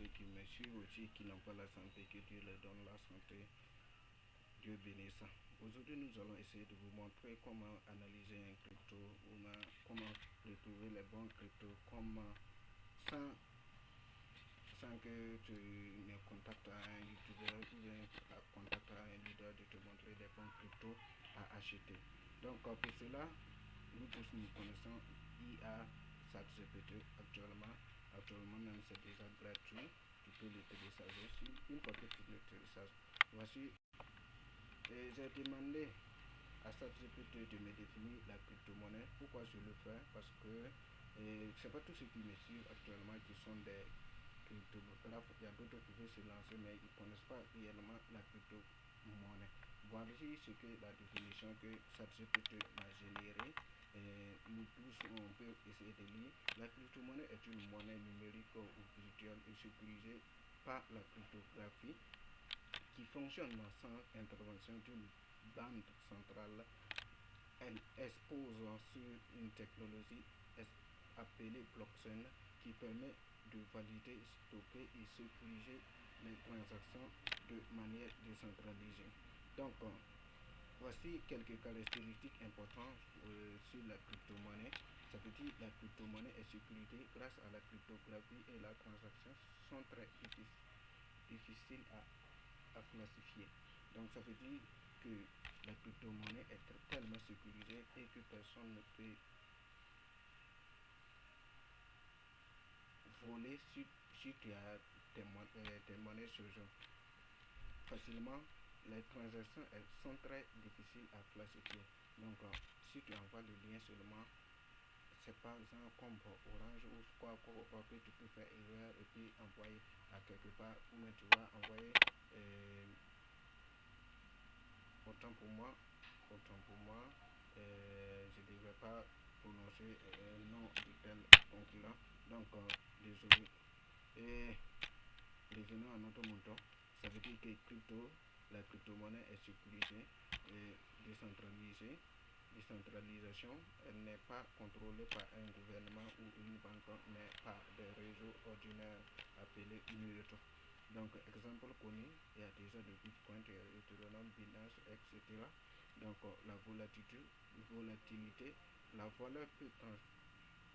ceux qui me suivent aussi, qui n'ont pas la santé, que Dieu leur donne la santé. Dieu bénisse. Aujourd'hui, nous allons essayer de vous montrer comment analyser un crypto, comment retrouver les bons cryptos, comment sans, sans que tu ne contactes un youtubeur ou bien contacte un leader de te montrer des bons cryptos à acheter. Donc pour cela, nous tous nous connaissons IA ChatGPT actuellement. Actuellement même c'est déjà gratuit. Tu peux le télécharger. Une fois que tu le télécharges, voici. J'ai demandé à ChatGPT de me définir la crypto-monnaie. Pourquoi je le fais? Parce que c'est pas tous ceux qui me suivent actuellement qui sont des cryptographes. Il y a d'autres qui veulent se lancer mais ils ne connaissent pas réellement la crypto-monnaie. Voici ce que la définition que ChatGPT m'a générée. Nous tous, on peut essayer de lire. La crypto-monnaie est une monnaie numérique ou virtuelle et sécurisée par la cryptographie qui fonctionne sans intervention d'une bande centrale. Elle expose sur une technologie appelée blockchain qui permet de valider, stocker et sécuriser les transactions de manière décentralisée. Donc, voici quelques caractéristiques importantes sur la crypto-monnaie. Ça veut dire que la crypto-monnaie est sécurisée grâce à la cryptographie et la transaction sont très difficiles à classifier. Donc ça veut dire que la crypto-monnaie est tellement sécurisée et que personne ne peut voler si tu as tes monnaies sur eux. Facilement, les transactions elles sont très difficiles à classifier. Donc si tu envoies le lien seulement, c'est pas genre comme Orange ou quoi que tu peux faire erreur et puis envoyer à quelque part ou mais tu vas envoyer autant pour moi, je ne devrais pas prononcer le nom de tel concurrent. Donc désolé. Et revenons à notre mouton. Ça veut dire que la crypto-monnaie est sécurisée et décentralisée. Décentralisation, elle n'est pas contrôlée par un gouvernement ou une banque, mais par des réseaux ordinaires appelés nœuds. Donc, exemple connu, il y a déjà le Bitcoin, Ethereum, Binance, etc. Donc, la volatilité, la valeur peut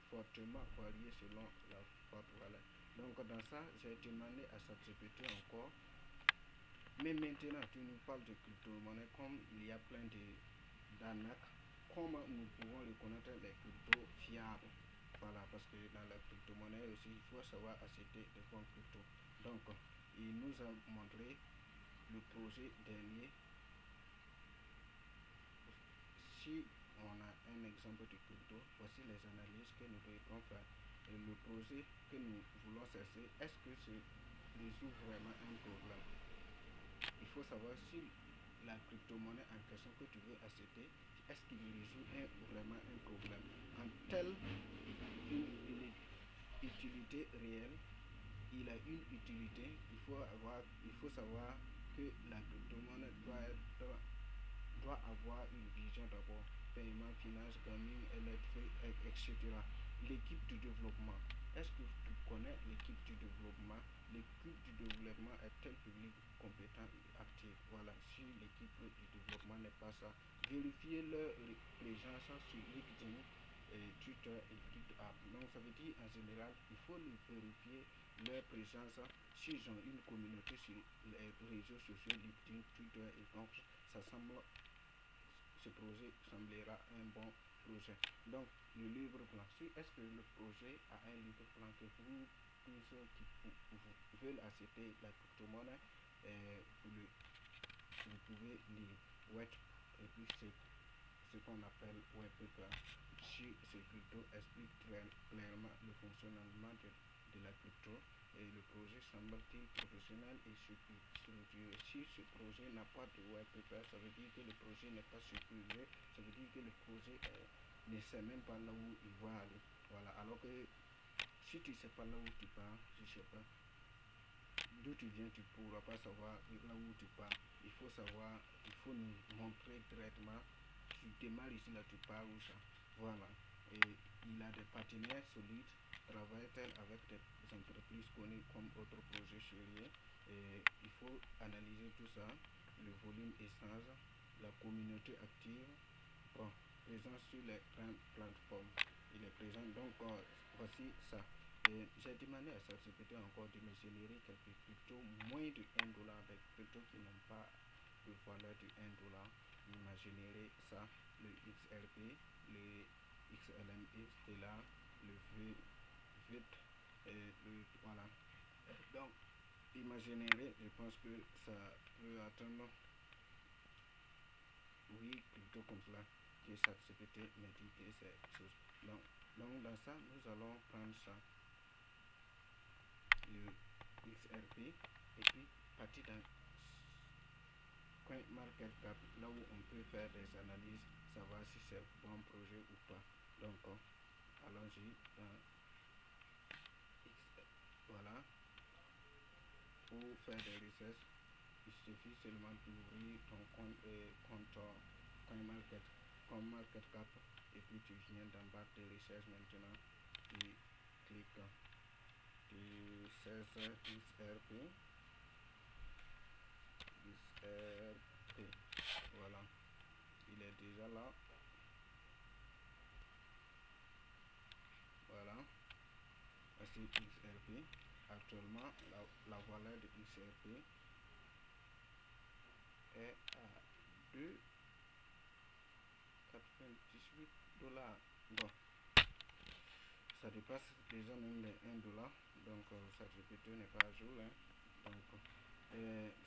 fortement varier selon la forte valeur. Donc, dans ça, j'ai demandé à ChatGPT encore. Mais maintenant, tu nous parles de crypto-monnaie comme il y a plein d'arnaques. Comment nous pouvons reconnaître les cryptos fiables? Voilà, parce que dans la crypto-monnaie aussi, il faut savoir acheter des bons cryptos. Donc, il nous a montré le projet dernier. Si on a un exemple de crypto, voici les analyses que nous devons faire. Et le projet que nous voulons chercher, est-ce que c'est résout vraiment un problème? Il faut savoir si la crypto-monnaie en question que tu veux acheter, est-ce qu'il résout vraiment un problème? En telle une utilité réelle, il a une utilité, il faut savoir que la crypto-monnaie doit avoir une vision d'abord, paiement, finance, gaming, électrique, etc. L'équipe du développement. Est-ce que tu connais l'équipe du développement? L'équipe du développement est tel public compétent et actif. Voilà, si l'équipe du développement n'est pas ça, vérifiez leur présence sur LinkedIn, Twitter et GitHub. Donc ça veut dire en général, il faut vérifier leur présence s'ils ont une communauté sur les réseaux sociaux, LinkedIn, Twitter et donc ça semble ce projet semblera un bon projet. Donc, le livre plan. Est-ce que le projet a un livre plan que vous tous qui veulent acheter la crypto-monnaie, vous pouvez lire white et puis c'est ce qu'on appelle white paper. Si ce crypto explique clairement le fonctionnement de la crypto et le projet semble-t-il professionnel et structuré. Si ce projet n'a pas de white paper, ça veut dire que le projet n'est pas sécurisé, ça veut dire que le projet ne sait même pas là où il va aller. Voilà, alors que si tu ne sais pas là où tu pars, je ne sais pas d'où tu viens, tu ne pourras pas savoir là où tu pars. Il faut savoir, il faut nous montrer directement. Tu démarres ici, là tu pars où ça. Voilà. Et il a des partenaires solides travaille-t-elle avec des entreprises connues comme autres projets sérieux? Il faut analyser tout ça, le volume échange, la communauté active, bon, présent sur les grandes plateformes. Il est présent, donc voici ça. J'ai demandé à ChatGPT encore de me générer quelques cryptos moins de 1 dollar, des cryptos qui n'ont pas de valeur de 1 dollar. Il m'a généré ça, le XRP, le XLMX, là, le VIT, voilà. Donc, il m'a généré, je pense que ça peut atteindre, oui, plutôt comme cela, que ChatGPT me dit que c'est chose. Donc, dans ça, nous allons prendre ça, le XRP, et puis partir dans CoinMarketCap, là où on peut faire des analyses, savoir si c'est bon projet ou pas. Donc, allons-y dans X, voilà. Pour faire des recherches, il suffit seulement d'ouvrir ton compte CoinMarketCap, et puis tu viens d'en bas de recherche maintenant, tu cliques, tu cherches XRP, voilà, il est déjà là, voilà, voici XRP. Actuellement, la valeur de XRP est à 2,98 $. Bon, ça dépasse déjà même les 1 dollar, donc ça ChatGPT n'est pas à jour, hein. Donc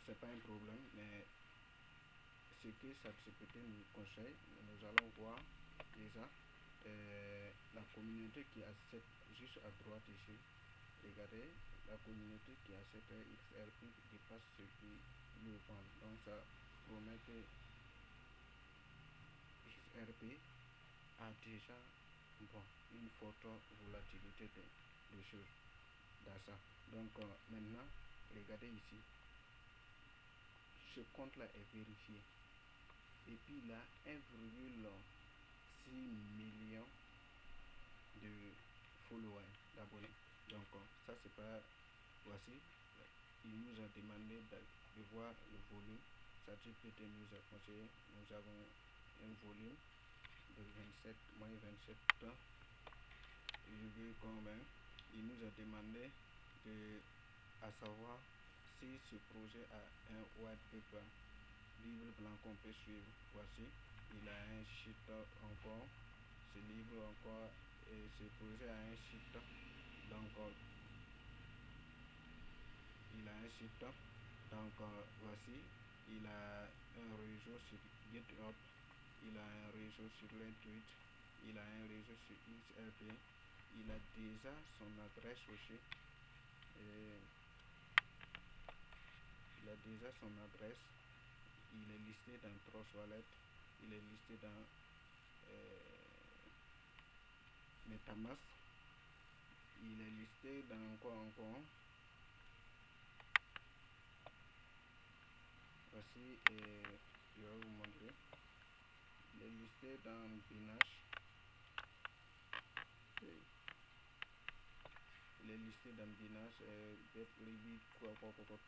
c'est pas un problème, mais ce que ça ChatGPT nous conseille, nous allons voir déjà la communauté qui achète juste à droite ici. Regardez, la communauté qui achète XRP dépasse ce qui le vendent, donc ça promet que XRP a déjà, bon, une forte volatilité de choses dans ça. Donc maintenant, regardez ici, ce compte là est vérifié, et puis il a 1,6 million de followers, d'abonnés. Donc ça c'est pas, voici, il nous a demandé de voir le volume. Ça ChatGPT nous a conseillé, nous avons un volume de 27, moins 27 ans, combien. Il nous a demandé de, à savoir si ce projet a un white paper, livre blanc qu'on peut suivre. Voici, il a un site encore, ce livre encore, et ce projet a un site, donc il a un site, donc voici, il a un réseau sur GitHub, il a un réseau sur LinkedIn, il a un réseau sur XRP, il a déjà son adresse aussi, et il a déjà son adresse, il est listé dans Trust Wallet, il est listé dans MetaMask, il est listé dans quoi encore, voici, je vais vous montrer, il est listé dans Binance, il est listé dans Binance,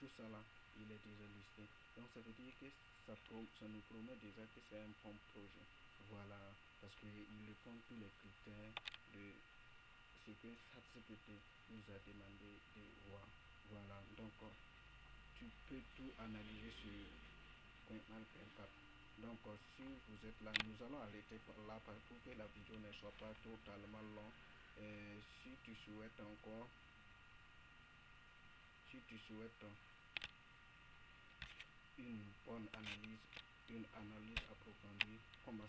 tout ça là, il est déjà listé. Donc ça veut dire que ça nous promet déjà que c'est un bon projet. Voilà, parce qu'il répond tous les critères de ce que ChatGPT nous a demandé de voir. Voilà, donc tu peux tout analyser sur CoinMarketCap. Donc si vous êtes là, nous allons arrêter là pour que la vidéo ne soit pas totalement longue. Si tu souhaites encore, si tu souhaites une bonne analyse, une analyse approfondie, comment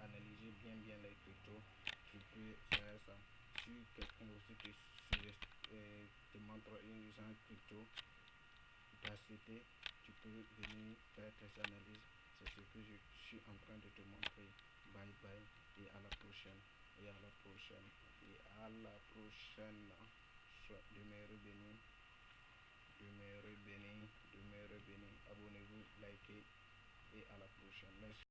analyser bien les cryptos, tu peux faire ça. Si quelqu'un aussi te montre une genre crypto d'acheter, tu peux venir faire tes analyses. C'est ce que je suis en train de te montrer. Bye bye et à la prochaine. Et à la prochaine. Et à la prochaine. Soit demeurez bénis. Demeurez bénis. Demeurez bénis. Abonnez-vous, likez et à la prochaine. Merci.